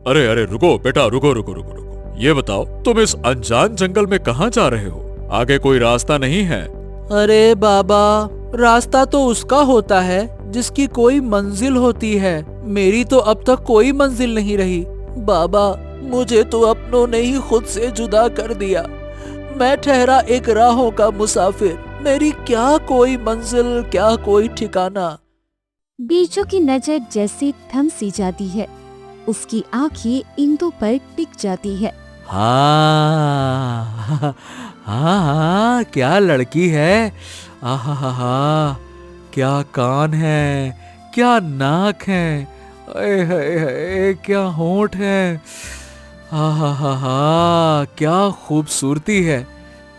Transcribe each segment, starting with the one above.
अरे अरे रुको बेटा, रुको रुको रुको रुको। ये बताओ, तुम इस अनजान जंगल में कहाँ जा रहे हो? आगे कोई रास्ता नहीं है? अरे बाबा, रास्ता तो उसका होता है जिसकी कोई मंजिल होती है। मेरी तो अब तक कोई मंजिल नहीं रही। बाबा, मुझे तो अपनों ने ही खुद से जुदा कर दिया। मैं ठहरा एक राहों का मुसाफिर। मेरी क्या कोई मंजिल, क्या कोई ठिकाना। बीजू की नजर जैसे थम सी जाती है। उसकी आंखें इंदु पर टिक जाती है। हाँ हाँ हाँ, क्या लड़की है। आहा, क्या कान है, क्या नाक है, अरे हाय क्या होंठ है। आहा, क्या खूबसूरती है।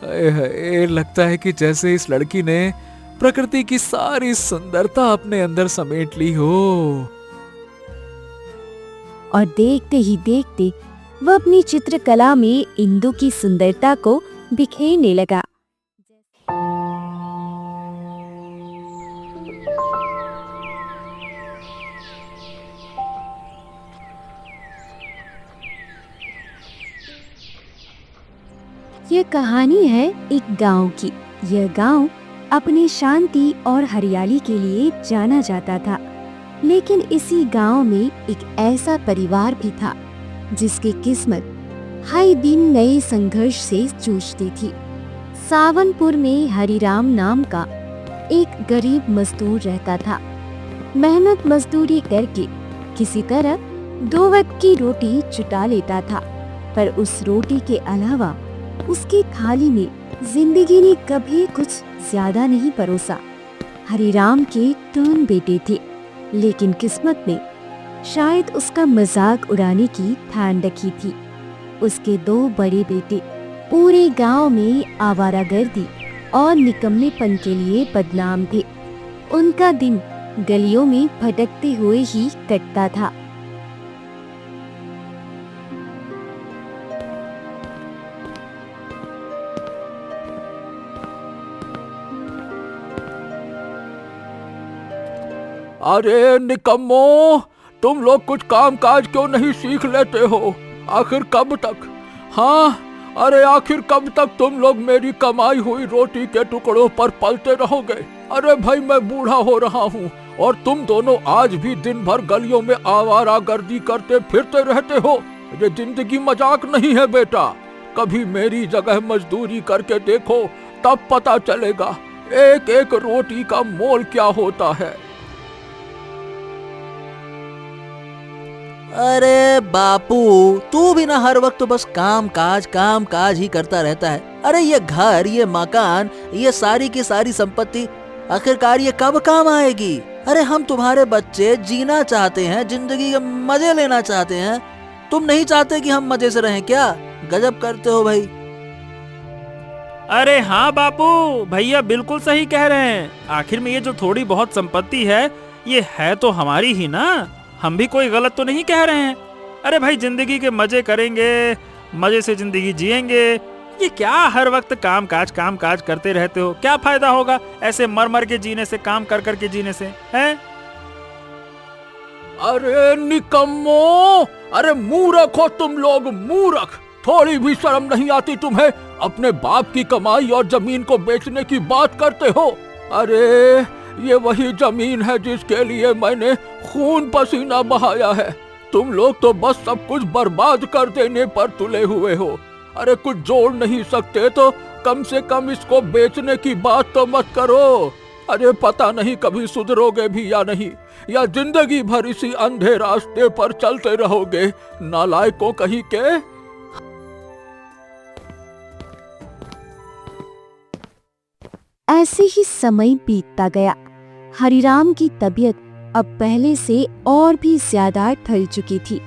अरे हाय, लगता है कि जैसे इस लड़की ने प्रकृति की सारी सुंदरता अपने अंदर समेट ली हो। और देखते ही देखते वह अपनी चित्रकला में इंदु की सुंदरता को बिखेरने लगा। यह कहानी है एक गांव की। यह गांव अपनी शांति और हरियाली के लिए जाना जाता था। लेकिन इसी गांव में एक ऐसा परिवार भी था जिसकी किस्मत हर दिन नए संघर्ष से जूझती थी। सावनपुर में हरिराम नाम का एक गरीब मजदूर रहता था। मेहनत मजदूरी करके किसी तरह 2 वक्त की रोटी जुटा लेता था, पर उस रोटी के अलावा उसकी थाली में जिंदगी ने कभी कुछ ज्यादा नहीं परोसा। हरिराम के 3 बेटे थे, लेकिन किस्मत ने शायद उसका मजाक उड़ाने की ठान रखी थी। उसके 2 बड़े बेटे पूरे गांव में आवारागर्दी और निकम्मेपन के लिए बदनाम थे। उनका दिन गलियों में भटकते हुए ही कटता था। अरे निकम्मो, तुम लोग कुछ काम काज क्यों नहीं सीख लेते हो? आखिर कब तक? हाँ, अरे आखिर कब तक तुम लोग मेरी कमाई हुई रोटी के टुकड़ों पर पलते रहोगे? अरे भाई, मैं बूढ़ा हो रहा हूँ और तुम दोनों आज भी दिन भर गलियों में आवारागर्दी करते फिरते रहते हो। ये जिंदगी मजाक नहीं है बेटा। कभी मेरी जगह मजदूरी करके देखो, तब पता चलेगा एक एक रोटी का मोल क्या होता है। अरे बापू, तू भी ना हर वक्त तो बस काम काज ही करता रहता है। अरे ये घर, ये मकान, ये सारी की सारी संपत्ति आखिरकार ये कब काम आएगी? अरे हम तुम्हारे बच्चे जीना चाहते हैं, जिंदगी के मजे लेना चाहते हैं। तुम नहीं चाहते कि हम मजे से रहें क्या? गजब करते हो भाई। अरे हाँ बापू, भैया बिल्कुल सही कह रहे हैं। आखिर में ये जो थोड़ी बहुत संपत्ति है, ये है तो हमारी ही ना। हम भी कोई गलत तो नहीं कह रहे हैं। अरे भाई, जिंदगी के मजे करेंगे, मजे से जिंदगी जिएंगे। ये क्या हर वक्त काम काज करते रहते हो? क्या फायदा होगा ऐसे मर मर के जीने से, काम कर कर के जीने से, हैं? अरे निकम्मो, अरे मूर्ख हो तुम लोग, मूर्ख। थोड़ी भी शर्म नहीं आती तुम्हें? अपने बाप की कमाई और जमीन को बेचने की बात करते हो। अरे ये वही जमीन है जिसके लिए मैंने खून पसीना बहाया है। तुम लोग तो बस सब कुछ बर्बाद कर देने पर तुले हुए हो। अरे कुछ जोड़ नहीं सकते तो कम से कम इसको बेचने की बात तो मत करो। अरे पता नहीं कभी सुधरोगे भी या नहीं, या जिंदगी भर इसी अंधे रास्ते पर चलते रहोगे, नालायकों कहीं के। ऐसे ही समय बीतता गया। हरिराम की तबीयत अब पहले से और भी ज्यादा ढल चुकी थी।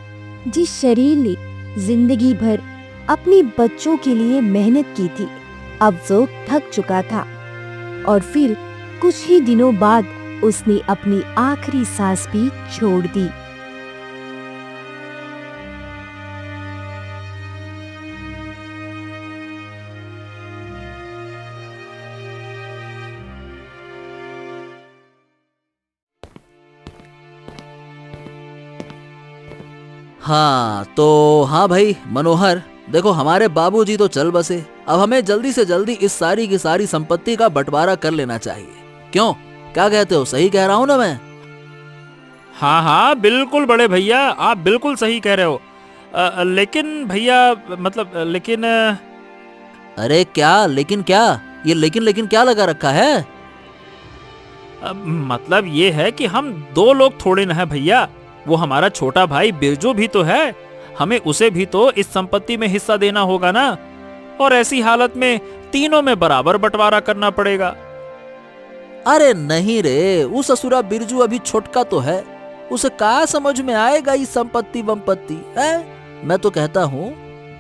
जिस शरीर ने जिंदगी भर अपने बच्चों के लिए मेहनत की थी, अब वो थक चुका था। और फिर कुछ ही दिनों बाद उसने अपनी आखिरी सांस भी छोड़ दी। हाँ तो हाँ भाई मनोहर, देखो हमारे बाबूजी तो चल बसे, अब हमें जल्दी से जल्दी इस सारी की सारी संपत्ति का बंटवारा कर लेना चाहिए। क्यों, क्या कहते हो, सही कह रहा हूँ ना मैं? हाँ हाँ बिल्कुल बड़े भैया, आप बिल्कुल सही कह रहे हो। लेकिन भैया मतलब लेकिन अरे क्या लेकिन क्या, ये लेकिन क्या लगा रखा है? मतलब ये है कि हम दो लोग थोड़े न है भैया, वो हमारा छोटा भाई बिरजू भी तो है, हमें उसे भी तो इस संपत्ति में हिस्सा देना होगा ना, और ऐसी हालत में तीनों में बराबर बंटवारा करना पड़ेगा। अरे नहीं रे, उस असुरा बिरजू अभी छोटका तो है, उसे क्या समझ में आएगा ये संपत्ति वंपत्ति है? मैं तो कहता हूँ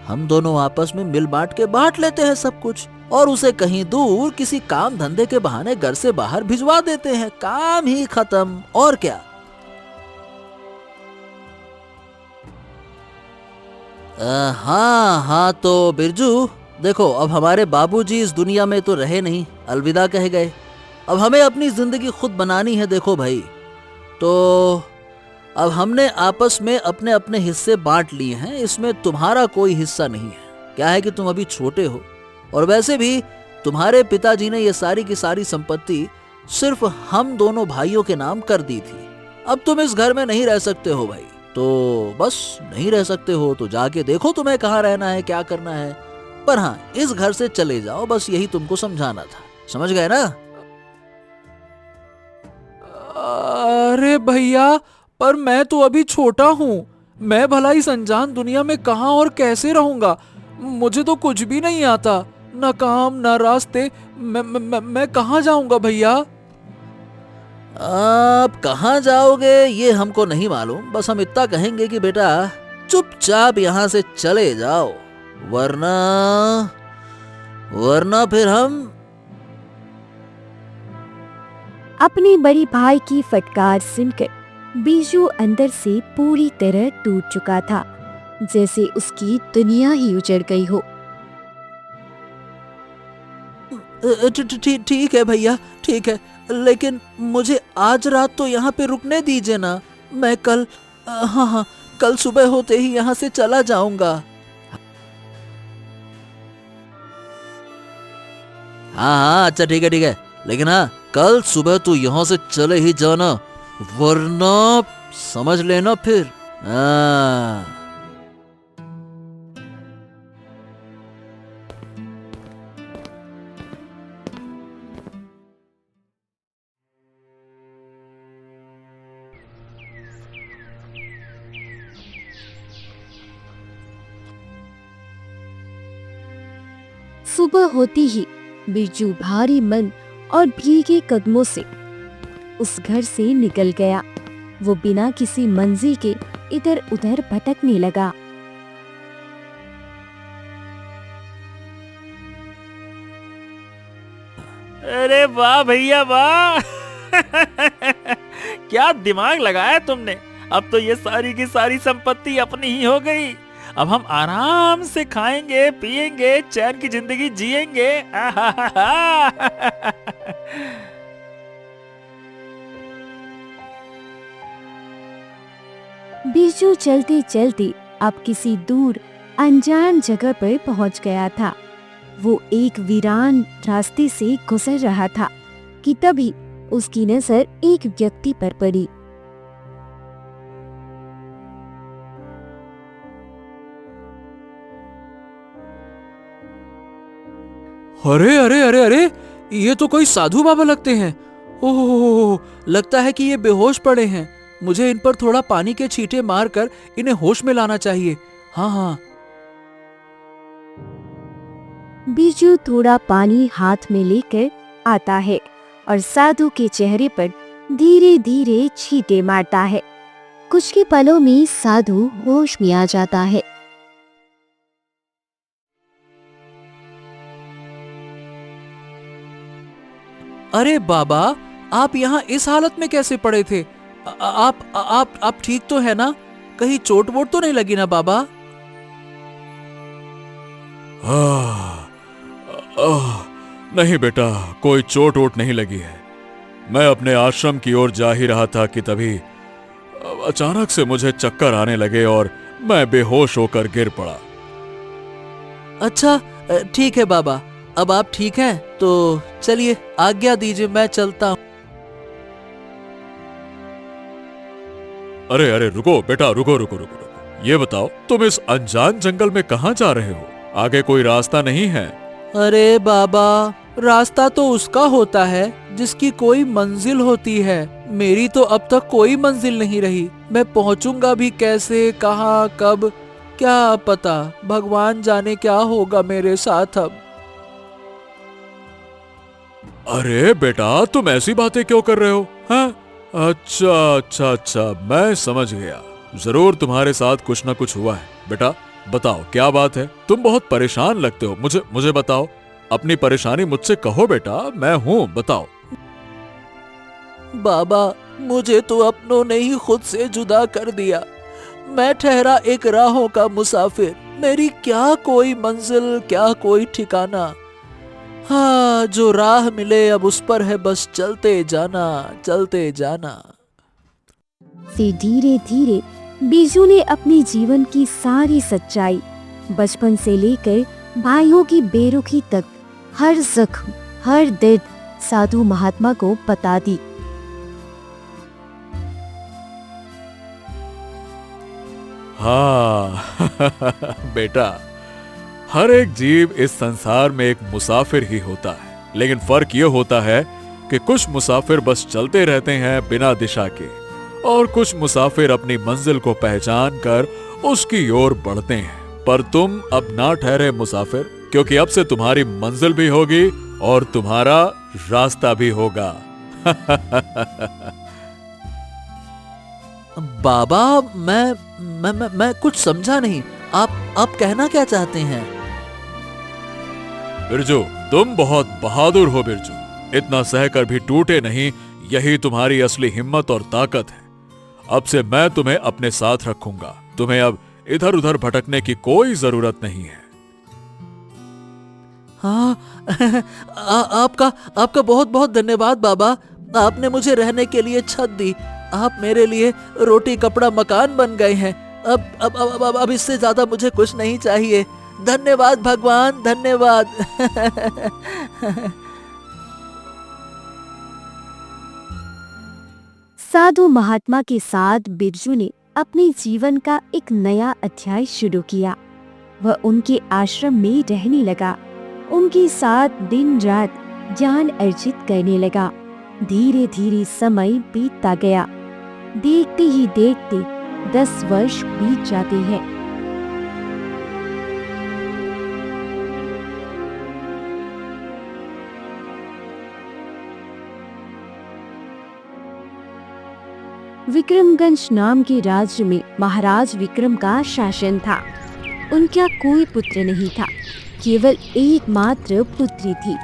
हम दोनों आपस में मिल बांट के बांट लेते हैं सब कुछ, और उसे कहीं दूर किसी काम धंधे के बहाने घर से बाहर भिजवा देते हैं, काम ही खत्म, और क्या। हाँ तो बिरजू देखो, अब हमारे बाबूजी इस दुनिया में तो रहे नहीं, अलविदा कह गए, अब हमें अपनी जिंदगी खुद बनानी है। देखो भाई, तो अब हमने आपस में अपने अपने हिस्से बांट लिए हैं, इसमें तुम्हारा कोई हिस्सा नहीं है। क्या है कि तुम अभी छोटे हो, और वैसे भी तुम्हारे पिताजी ने ये सारी की सारी संपत्ति सिर्फ हम दोनों भाइयों के नाम कर दी थी। अब तुम इस घर में नहीं रह सकते हो भाई, तो बस नहीं रह सकते हो तो जाके देखो तुम्हें कहाँ रहना है, क्या करना है, पर हाँ इस घर से चले जाओ, बस यही तुमको समझाना था, समझ गए ना? अरे भैया, पर मैं तो अभी छोटा हूँ, मैं भला इस अनजान दुनिया में कहाँ और कैसे रहूंगा? मुझे तो कुछ भी नहीं आता, न काम न रास्ते, मैं कहाँ जाऊंगा भैया? आप कहाँ जाओगे ये हमको नहीं मालूम, बस हम इतना कहेंगे कि बेटा चुपचाप यहाँ से चले जाओ, वरना फिर हम। अपने बड़े भाई की फटकार सुनकर बिरजू अंदर से पूरी तरह टूट चुका था, जैसे उसकी दुनिया ही उजड़ गई हो। ठीक है भैया, ठीक है, लेकिन मुझे आज रात तो यहाँ पे रुकने दीजिए ना, मैं कल हाँ कल सुबह होते ही यहाँ से चला जाऊंगा। हाँ अच्छा ठीक है, लेकिन हाँ कल सुबह तू यहाँ से चले ही जाना, वरना समझ लेना फिर। हाँ सुबह होती ही बिरजू भारी मन और भीगे कदमों से उस घर से निकल गया। वो बिना किसी मंजिल के इधर उधर भटकने लगा। अरे वाह भैया वाह क्या दिमाग लगाया तुमने, अब तो ये सारी की सारी संपत्ति अपनी ही हो गई। अब हम आराम से खाएंगे पिएंगे, चैन की जिंदगी जिएंगे। बिरजू चलते चलते अब किसी दूर अनजान जगह पर पहुंच गया था। वो एक वीरान रास्ते से गुजर रहा था कि तभी उसकी नजर एक व्यक्ति पर पड़ी। अरे अरे अरे अरे, ये तो कोई साधु बाबा लगते हैं। ओह, लगता है कि ये बेहोश पड़े हैं। मुझे इन पर थोड़ा पानी के छींटे मारकर इन्हें होश में लाना चाहिए। हाँ। बिरजू थोड़ा पानी हाथ में लेकर आता है और साधु के चेहरे पर धीरे धीरे छींटे मारता है। कुछ के पलों में साधु होश में आ जाता है। अरे बाबा, आप यहाँ इस हालत में कैसे पड़े थे? आप ठीक तो है ना? कहीं चोट वोट तो नहीं लगी ना बाबा? नहीं बेटा, कोई चोट वोट नहीं लगी है। मैं अपने आश्रम की ओर जा ही रहा था कि तभी अचानक से मुझे चक्कर आने लगे और मैं बेहोश होकर गिर पड़ा। अच्छा ठीक है बाबा, अब आप ठीक हैं तो चलिए आज्ञा दीजिए, मैं चलता हूँ। अरे अरे रुको बेटा, रुको रुको रुको रुको। ये बताओ तुम इस अनजान जंगल में कहाँ जा रहे हो? आगे कोई रास्ता नहीं है? अरे बाबा, रास्ता तो उसका होता है जिसकी कोई मंजिल होती है। मेरी तो अब तक कोई मंजिल नहीं रही। मैं पहुंचूंगा भी कैसे, कहाँ, कब, क्या पता। भगवान जाने क्या होगा मेरे साथ अब। अरे बेटा, तुम ऐसी बातें क्यों कर रहे हो? हाँ? अच्छा अच्छा अच्छा, मैं समझ गया। जरूर तुम्हारे साथ कुछ ना कुछ हुआ है। बेटा बताओ क्या बात है? तुम बहुत परेशान लगते हो। मुझे बताओ, अपनी परेशानी मुझसे कहो बेटा, मैं हूँ, बताओ। बाबा, मुझे तो अपनों ने ही खुद से जुदा कर दिया। मैं ठहरा एक राहों का मुसाफिर। मेरी क्या कोई मंजिल, क्या कोई ठिकाना। हाँ, जो राह मिले अब उस पर है बस चलते जाना, चलते जाना। से धीरे धीरे बिरजू ने अपने जीवन की सारी सच्चाई, बचपन से लेकर भाइयों की बेरुखी तक, हर जख्म, हर दर्द साधु महात्मा को बता दी। हाँ बेटा, हर एक जीव इस संसार में एक मुसाफिर ही होता है, लेकिन फर्क ये होता है कि कुछ मुसाफिर बस चलते रहते हैं बिना दिशा के, और कुछ मुसाफिर अपनी मंजिल को पहचान कर उसकी ओर बढ़ते हैं। पर तुम अब ना ठहरे मुसाफिर, क्योंकि अब से तुम्हारी मंजिल भी होगी और तुम्हारा रास्ता भी होगा। बाबा, मैं कुछ समझा नहीं। आप कहना क्या चाहते हैं? बिरजू, तुम बहुत बहादुर हो बिरजू। इतना सहकर भी टूटे नहीं, यही तुम्हारी असली हिम्मत और ताकत है। अब से मैं तुम्हें अपने साथ रखूंगा। तुम्हें अब इधर उधर भटकने की कोई जरूरत नहीं है। हाँ, आपका बहुत बहुत धन्यवाद बाबा। आपने मुझे रहने के लिए छत दी। आप मेरे लिए रोटी कपड़ा मकान बन गए हैं। अब इससे ज्यादा मुझे कुछ नहीं चाहिए। धन्यवाद भगवान, धन्यवाद। साधु महात्मा के साथ बिरजू ने अपने जीवन का एक नया अध्याय शुरू किया। वह उनके आश्रम में रहने लगा, उनके साथ दिन रात ज्ञान अर्जित करने लगा। धीरे धीरे समय बीतता गया। देखते ही देखते 10 वर्ष बीत जाते हैं। विक्रमगंज नाम के राज्य में महाराज विक्रम का शासन था। उनका कोई पुत्र नहीं था, केवल एकमात्र पुत्री थी।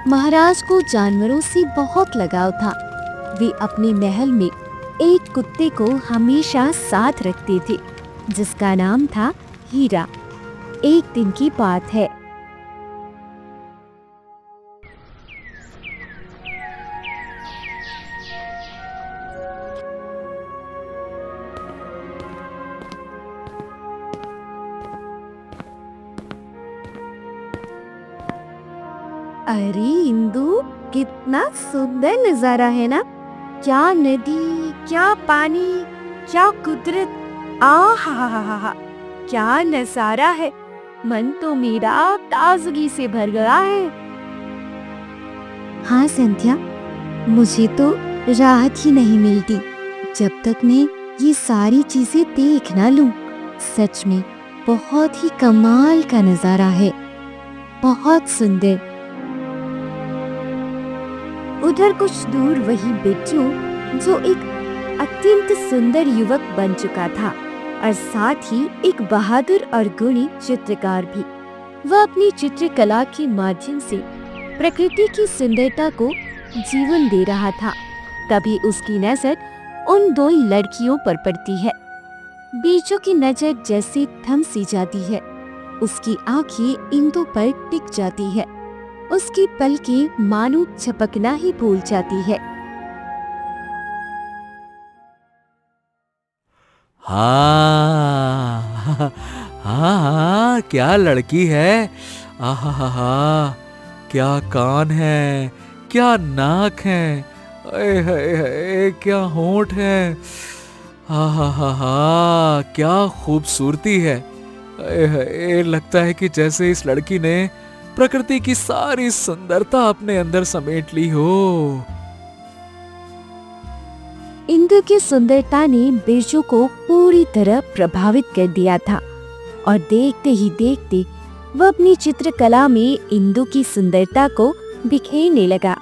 महाराज को जानवरों से बहुत लगाव था। वे अपने महल में एक कुत्ते को हमेशा साथ रखते थे, जिसका नाम था हीरा। एक दिन की बात है। अरे इंदु, कितना सुंदर नजारा है ना। क्या नदी, क्या पानी, क्या कुदरत। आहा, क्या नजारा है। मन तो मेरा ताजगी से भर गया है। हाँ संध्या, मुझे तो राहत ही नहीं मिलती जब तक मैं ये सारी चीजें देख ना लूं। सच में बहुत ही कमाल का नजारा है, बहुत सुंदर। उधर कुछ दूर वही बिट्टू, जो एक अत्यंत सुंदर युवक बन चुका था और साथ ही एक बहादुर और गुणी चित्रकार भी। वह अपनी चित्रकला के माध्यम से प्रकृति की सुंदरता को जीवन दे रहा था। तभी उसकी नजर उन दो लड़कियों पर पड़ती है। बिट्टू की नजर जैसे थम सी जाती है। उसकी आंखें इंदु पर टिक जाती है। उसकी पलकें मानो झपकना ही भूल जाती है। हाँ हाँ हाँ, क्या लड़की है। आहा, क्या कान है, क्या नाक है, अरे हाय हाय, क्या होंठ है। आहा, क्या खूबसूरती है। अरे हाय, लगता है कि जैसे इस लड़की ने प्रकृति की सारी सुंदरता अपने अंदर समेट ली हो। इंदु की सुंदरता ने बिरजू को पूरी तरह प्रभावित कर दिया था और देखते ही देखते वह अपनी चित्रकला में इंदु की सुंदरता को बिखेरने लगा,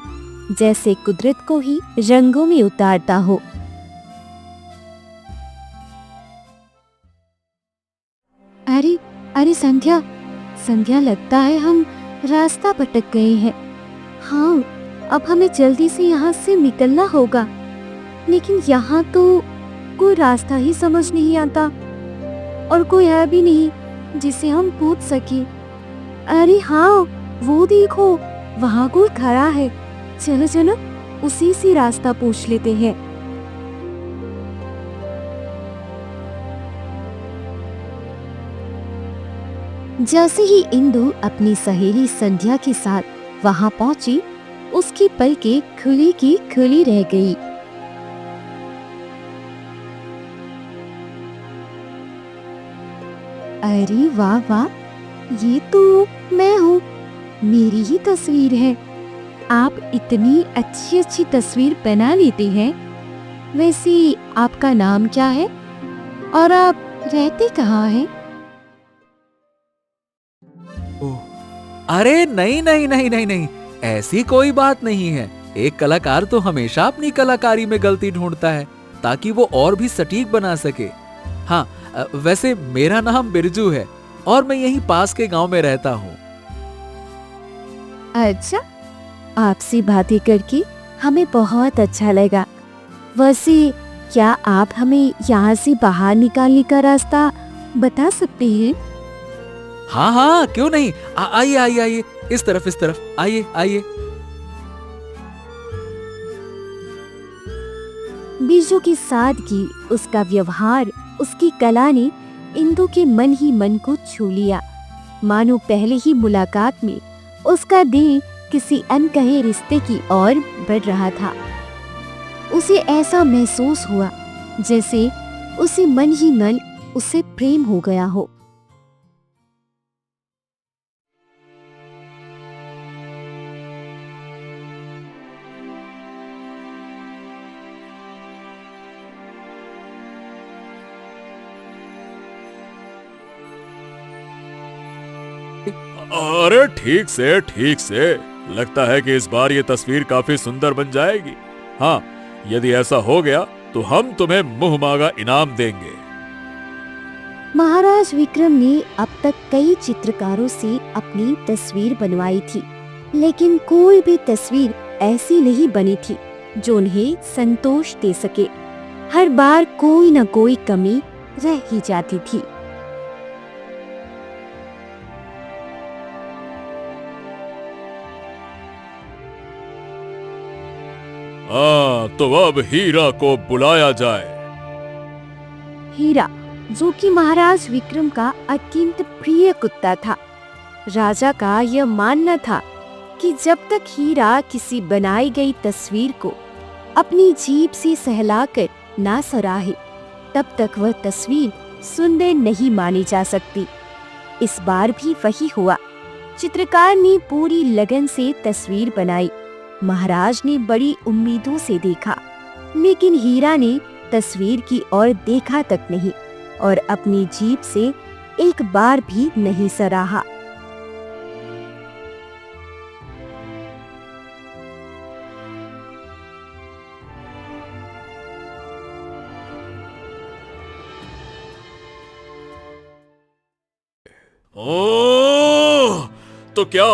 जैसे कुदरत को ही रंगों में उतारता हो। अरे अरे संध्या, संध्या, लगता है हम रास्ता भटक गए हैं। हाँ, अब हमें जल्दी से यहाँ से निकलना होगा, लेकिन यहाँ तो कोई रास्ता ही समझ नहीं आता और कोई है भी नहीं जिसे हम पूछ सके। अरे हाँ, वो देखो, वहाँ कोई खड़ा है। चलो चलो, उसी से रास्ता पूछ लेते हैं। जैसे ही इंदु अपनी सहेली संध्या के साथ वहाँ पहुंची, उसकी पलकें खुली की खुली रह गई। अरे वाह वाह, ये तो मैं हूँ, मेरी ही तस्वीर है। आप इतनी अच्छी अच्छी तस्वीर बना लेते हैं। वैसे आपका नाम क्या है और आप रहते कहाँ हैं? अरे नहीं नहीं नहीं नहीं नहीं, ऐसी कोई बात नहीं है। एक कलाकार तो हमेशा अपनी कलाकारी में गलती ढूंढता है ताकि वो और भी सटीक बना सके। हाँ, वैसे मेरा नाम बिरजू है और मैं यहीं पास के गांव में रहता हूँ। अच्छा, आपसे बातें करके हमें बहुत अच्छा लगा। वैसे क्या आप हमें यहाँ से बाहर निकालने का रास्ता बता सकते हैं? हाँ हाँ, क्यों नहीं। आइए आइए आइए, इस तरफ आइए आइए। बिरजू की सादगी, उसका व्यवहार, उसकी कला ने इंदु के मन ही मन को छू लिया। मानो पहले ही मुलाकात में उसका दिल किसी अनकहे रिश्ते की ओर बढ़ रहा था। उसे ऐसा महसूस हुआ जैसे उसे मन ही मन उससे प्रेम हो गया हो। अरे ठीक से, लगता है कि इस बार ये तस्वीर काफी सुंदर बन जाएगी। हाँ, यदि ऐसा हो गया तो हम तुम्हें मुंह मांगा इनाम देंगे। महाराज विक्रम ने अब तक कई चित्रकारों से अपनी तस्वीर बनवाई थी, लेकिन कोई भी तस्वीर ऐसी नहीं बनी थी जो उन्हें संतोष दे सके। हर बार कोई न कोई कमी रह ही जाती थी। तो अब हीरा को बुलाया जाए। हीरा, जो कि महाराज विक्रम का अत्यंत प्रिय कुत्ता था। राजा का यह मानना था कि जब तक हीरा किसी बनाई गई तस्वीर को अपनी जीभ से सहलाकर ना सराहे, तब तक वह तस्वीर सुंदर नहीं मानी जा सकती। इस बार भी वही हुआ। चित्रकार ने पूरी लगन से तस्वीर बनाई। महाराज ने बड़ी उम्मीदों से देखा, लेकिन हीरा ने तस्वीर की ओर देखा तक नहीं और अपनी जीभ से एक बार भी नहीं सराहा। ओह, तो क्या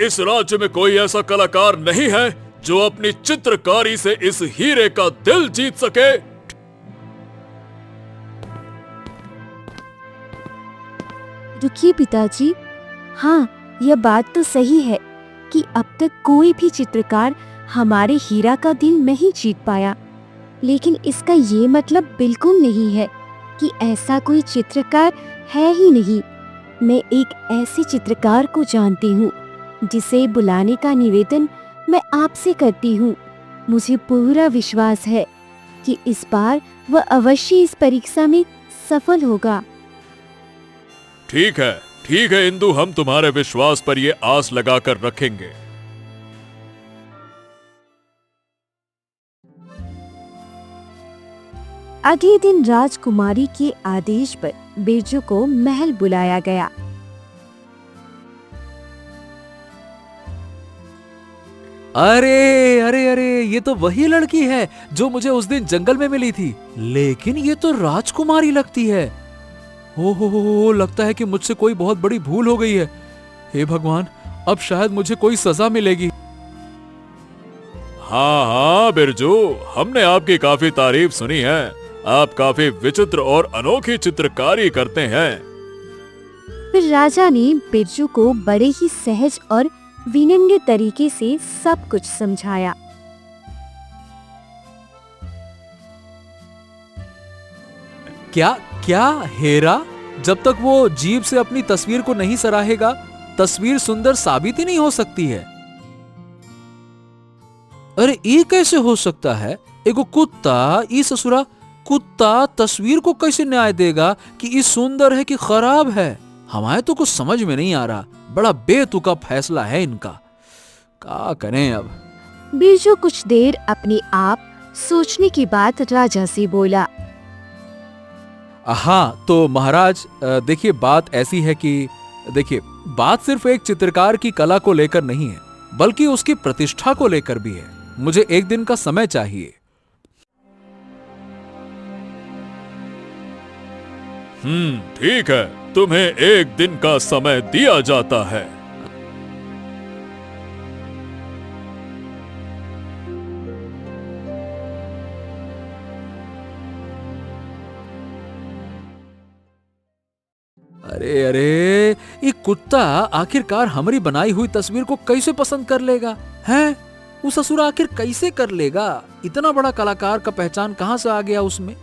इस राज्य में कोई ऐसा कलाकार नहीं है जो अपनी चित्रकारी से इस हीरे का दिल जीत सके? रुकिए पिताजी, हाँ, यह बात तो सही है कि अब तक कोई भी चित्रकार हमारे हीरा का दिल नहीं जीत पाया, लेकिन इसका ये मतलब बिल्कुल नहीं है कि ऐसा कोई चित्रकार है ही नहीं। मैं एक ऐसे चित्रकार को जानती हूँ जिसे बुलाने का निवेदन मैं आपसे करती हूँ। मुझे पूरा विश्वास है कि इस बार वह अवश्य इस परीक्षा में सफल होगा। ठीक है इंदु, हम तुम्हारे विश्वास पर ये आस लगाकर रखेंगे। अगले दिन राजकुमारी के आदेश पर बिरजू को महल बुलाया गया। अरे अरे अरे, ये तो वही लड़की है जो मुझे उस दिन जंगल में मिली थी, लेकिन ये तो राजकुमारी लगती है। हो, लगता है कि मुझसे कोई बहुत बड़ी भूल हो गई है। हे भगवान, अब शायद मुझे कोई सजा मिलेगी। हाँ बिरजू, हमने आपकी काफी तारीफ सुनी है। आप काफी विचित्र और अनोखी चित्रकारी करते हैं। फिर राजा ने बिरजू को बड़े ही सहज और विनम्र तरीके से सब कुछ समझाया। क्या हेरा, जब तक वो जीभ से अपनी तस्वीर को नहीं सराहेगा, तस्वीर सुंदर साबित ही नहीं हो सकती है। अरे ये कैसे हो सकता है? एगो कुत्ता, ई ससुरा कुत्ता तस्वीर को कैसे न्याय देगा कि ये सुंदर है कि खराब है? हमारे तो कुछ समझ में नहीं आ रहा। बड़ा बेतुका फैसला है इनका, क्या करें अब। बिरजू कुछ देर अपने आप सोचने के बाद राजा से बोला। हाँ तो महाराज, देखिए बात ऐसी है कि देखिए, बात सिर्फ एक चित्रकार की कला को लेकर नहीं है, बल्कि उसकी प्रतिष्ठा को लेकर भी है। मुझे एक दिन का समय चाहिए। ठीक है, तुम्हें एक दिन का समय दिया जाता है। अरे अरे, ये कुत्ता आखिरकार हमारी बनाई हुई तस्वीर को कैसे पसंद कर लेगा? हैं? वो ससुर आखिर कैसे कर लेगा? इतना बड़ा कलाकार का पहचान कहाँ से आ गया उसमें?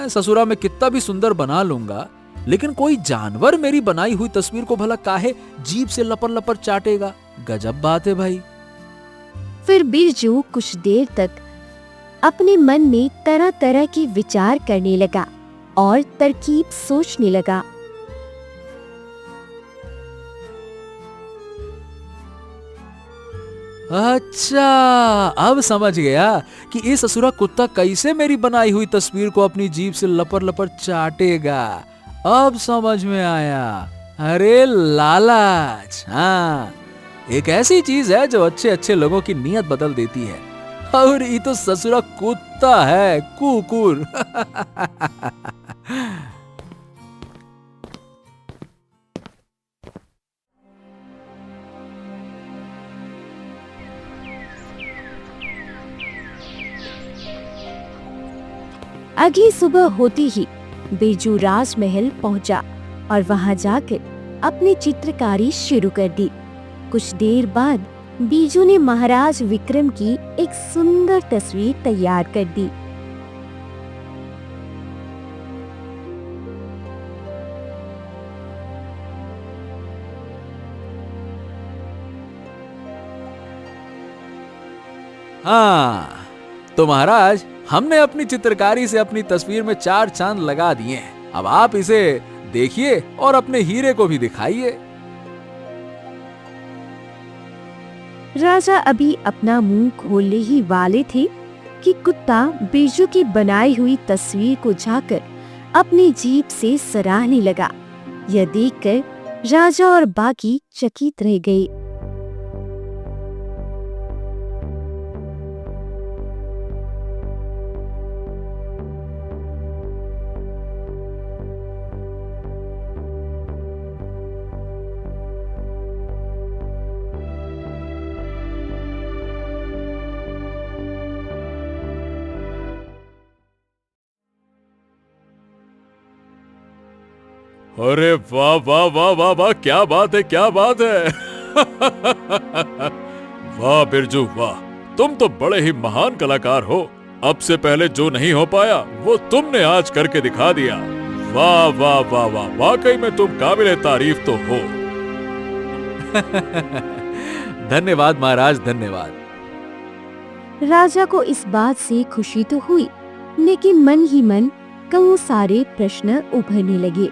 ससुरा मैं कितना भी सुंदर बना लूंगा, लेकिन कोई जानवर मेरी बनाई हुई तस्वीर को भला काहे जीभ से लपर लपर चाटेगा? गजब बात है भाई। फिर बिरजू कुछ देर तक अपने मन में तरह तरह के विचार करने लगा और तरकीब सोचने लगा। अच्छा, अब समझ गया कि ये ससुरा कुत्ता कैसे मेरी बनाई हुई तस्वीर को अपनी जीभ से लपर लपर चाटेगा। अब समझ में आया। अरे लालच, हाँ, एक ऐसी चीज है जो अच्छे अच्छे लोगों की नीयत बदल देती है। और ये तो ससुरा कुत्ता है, कुकुर। अगली सुबह होते ही बिरजू राजमहल पहुंचा और वहां जाकर अपनी चित्रकारी शुरू कर दी। कुछ देर बाद बिरजू ने महाराज विक्रम की एक सुंदर तस्वीर तैयार कर दी। हाँ तो महाराज, हमने अपनी चित्रकारी से अपनी तस्वीर में 4 चांद लगा दिए हैं। अब आप इसे देखिए और अपने हीरे को भी दिखाइए। राजा अभी अपना मुंह खोलने ही वाले थे कि कुत्ता बिरजू की बनाई हुई तस्वीर को झाकर अपनी जीभ से सराहने लगा। यह देखकर राजा और बाकी चकित रह गए। अरे वाह वाह वाह वाह वाह, क्या बात है, क्या बात है। वाह बिरजू वाह, तुम तो बड़े ही महान कलाकार हो। अब से पहले जो नहीं हो पाया वो तुमने आज करके दिखा दिया। वाह वाह वाह वाह, वाकई में तुम काबिले तारीफ तो हो। धन्यवाद महाराज, धन्यवाद। राजा को इस बात से खुशी तो हुई, लेकिन मन ही मन कई सारे प्रश्न उभरने लगे।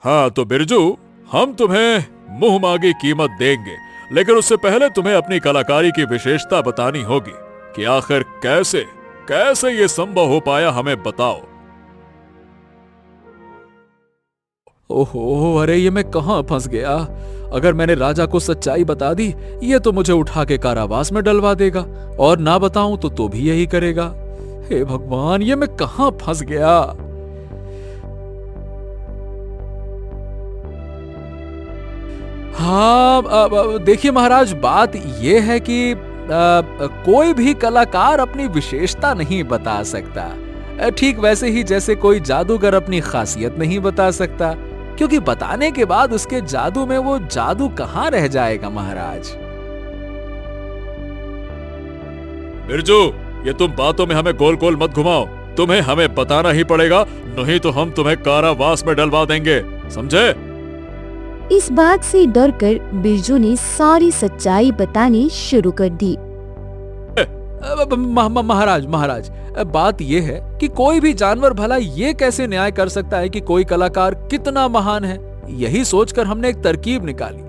हाँ तो बिरजू, हम तुम्हें मुंह मांगी कीमत देंगे, लेकिन उससे पहले तुम्हें अपनी कलाकारी की विशेषता बतानी होगी कि आखिर कैसे कैसे ये संभव हो पाया, हमें बताओ। ओहो, अरे ये मैं कहाँ फंस गया। अगर मैंने राजा को सच्चाई बता दी, ये तो मुझे उठा के कारावास में डलवा देगा, और ना बताऊं तो भी यही करेगा। हे भगवान, ये मैं कहाँ फंस गया। हाँ, देखिए महाराज, बात ये है कि कोई भी कलाकार अपनी विशेषता नहीं बता सकता, ठीक वैसे ही जैसे कोई जादूगर अपनी खासियत नहीं बता सकता, क्योंकि बताने के बाद उसके जादू में वो जादू कहाँ रह जाएगा महाराज। बिरजू, ये तुम बातों में हमें गोल गोल मत घुमाओ, तुम्हें हमें बताना ही पड़ेगा, नहीं तो हम तुम्हें कारावास में डलवा देंगे, समझे? इस बात से डरकर बिरजू ने सारी सच्चाई बतानी शुरू कर दी। महाराज महाराज, बात यह है कि कोई भी जानवर भला ये कैसे न्याय कर सकता है कि कोई कलाकार कितना महान है। यही सोचकर हमने एक तरकीब निकाली।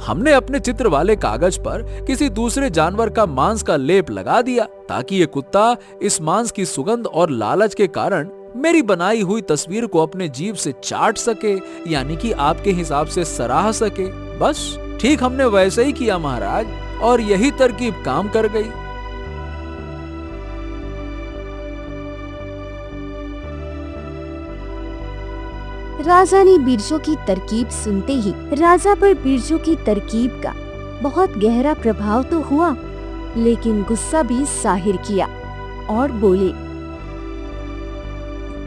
हमने अपने चित्र वाले कागज पर किसी दूसरे जानवर का मांस का लेप लगा दिया, ताकि ये कुत्ता इस मांस की सुगंध और लालच के कारण मेरी बनाई हुई तस्वीर को अपने जीभ से चाट सके, यानी कि आपके हिसाब से सराह सके। बस ठीक हमने वैसे ही किया महाराज, और यही तरकीब काम कर गई। राजा ने बिरजू की तरकीब सुनते ही राजा पर बिरजू की तरकीब का बहुत गहरा प्रभाव तो हुआ, लेकिन गुस्सा भी जाहिर किया और बोले,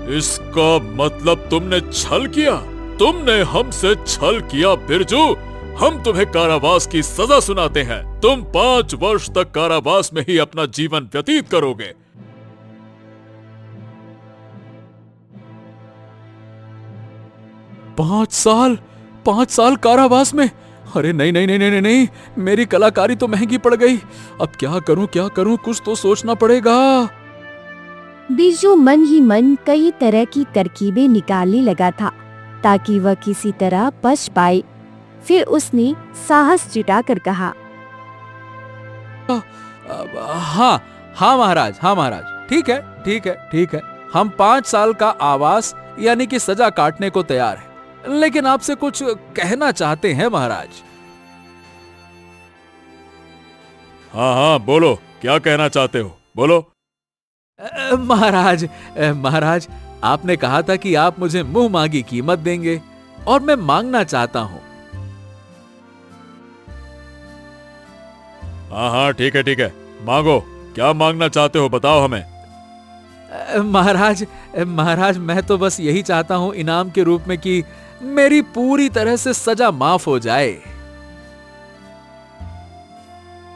इसका मतलब तुमने छल किया, तुमने हमसे छल किया बिरजू। हम तुम्हें कारावास की सजा सुनाते हैं, तुम 5 वर्ष तक कारावास में ही अपना जीवन व्यतीत करोगे। 5 साल कारावास में? अरे नहीं नहीं नहीं नहीं नहीं, मेरी कलाकारी तो महंगी पड़ गई। अब क्या करूं, कुछ तो सोचना पड़ेगा। बिरजू मन ही मन कई तरह की तरकीबें निकालने लगा था, ताकि वह किसी तरह बच पाए। फिर उसने साहस जुटाकर कहा, हाँ महाराज, ठीक है, हम 5 साल का आवास यानी कि सजा काटने को तैयार हैं, लेकिन आपसे कुछ कहना चाहते हैं महाराज। हाँ बोलो, क्या कहना चाहते हो, बोलो। महाराज, आपने कहा था कि आप मुझे मुंह मांगी कीमत देंगे, और मैं मांगना चाहता हूँ। हाँ ठीक है, मांगो, क्या मांगना चाहते हो, बताओ हमें। महाराज, मैं तो बस यही चाहता हूँ इनाम के रूप में कि मेरी पूरी तरह से सजा माफ हो जाए।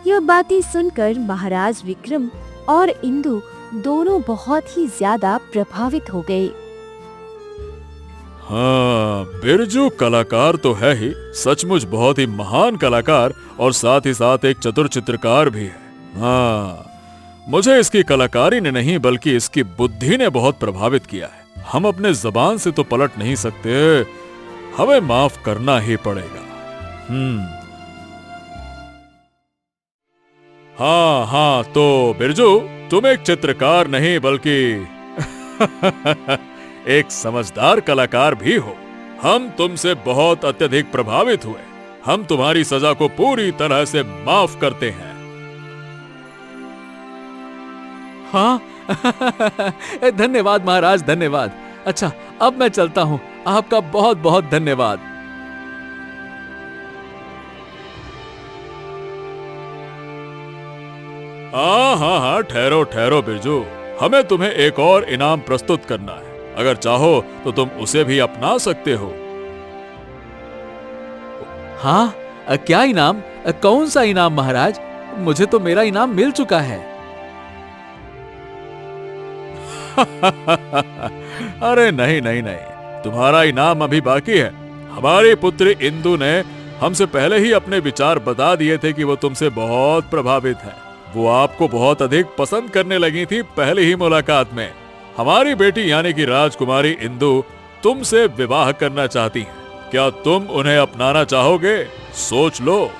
यह बातें सुनकर महाराज विक्रम और इंदु दोनों बहुत ही ज्यादा प्रभावित हो गए। हाँ, बिरजू कलाकार तो है ही, सचमुच बहुत ही महान कलाकार, और साथ ही साथ एक चतुर चित्रकार भी है। हाँ, मुझे इसकी कलाकारी ने नहीं बल्कि इसकी बुद्धि ने बहुत प्रभावित किया है। हम अपने जबान से तो पलट नहीं सकते, हमें माफ करना ही पड़ेगा। हाँ, तो बिरजू, तुम एक चित्रकार नहीं बल्कि एक समझदार कलाकार भी हो। हम तुमसे बहुत अत्यधिक प्रभावित हुए, हम तुम्हारी सजा को पूरी तरह से माफ करते हैं। हाँ धन्यवाद महाराज, धन्यवाद। अच्छा, अब मैं चलता हूँ, आपका बहुत बहुत धन्यवाद। हाँ, ठहरो बिरजू, हमें तुम्हें एक और इनाम प्रस्तुत करना है। अगर चाहो तो तुम उसे भी अपना सकते हो। हाँ, क्या इनाम? कौन सा इनाम महाराज? मुझे तो मेरा इनाम मिल चुका है। अरे नहीं नहीं नहीं, तुम्हारा इनाम अभी बाकी है। हमारी पुत्री इंदु ने हमसे पहले ही अपने विचार बता दिए थे कि वो तुमसे बहुत प्रभावित है। वो आपको बहुत अधिक पसंद करने लगी थी पहली ही मुलाकात में। हमारी बेटी यानी कि राजकुमारी इंदु तुमसे विवाह करना चाहती हैं। क्या तुम उन्हें अपनाना चाहोगे? सोच लो।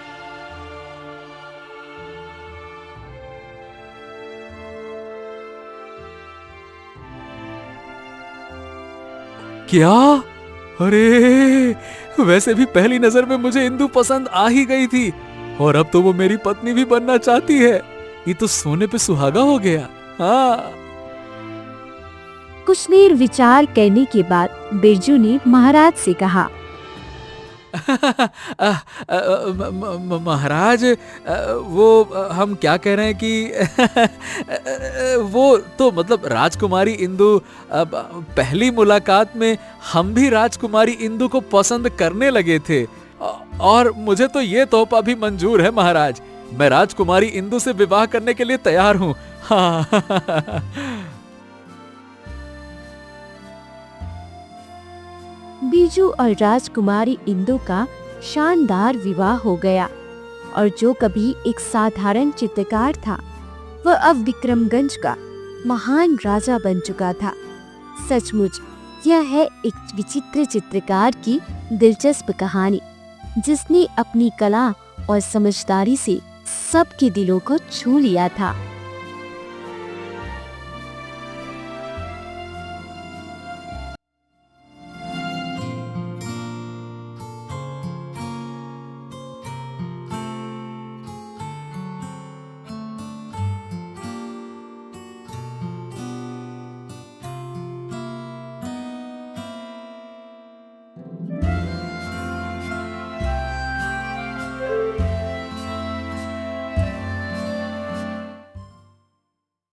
क्या? अरे, वैसे भी पहली नजर में मुझे इंदु पसंद आ ही गई थी, और अब तो वो मेरी पत्नी भी बनना चाहती है। ये तो सोने पे सुहागा हो गया। हाँ। कुछ देर विचार करने के बाद बिरजू ने महाराज से कहा, महाराज, वो हम क्या कह रहे हैं कि वो तो मतलब राजकुमारी इंदु, पहली मुलाकात में हम भी राजकुमारी इंदु को पसंद करने लगे थे, और मुझे तो ये तोहफा भी मंजूर है महाराज। मैं राजकुमारी इंदु से विवाह करने के लिए तैयार हूँ। हाँ। बिरजू और राजकुमारी इंदु का शानदार विवाह हो गया, और जो कभी एक साधारण चित्रकार था, वह अब विक्रमगंज का महान राजा बन चुका था। सचमुच यह है एक विचित्र चित्रकार की दिलचस्प कहानी, जिसने अपनी कला और समझदारी से सबके दिलों को छू लिया था।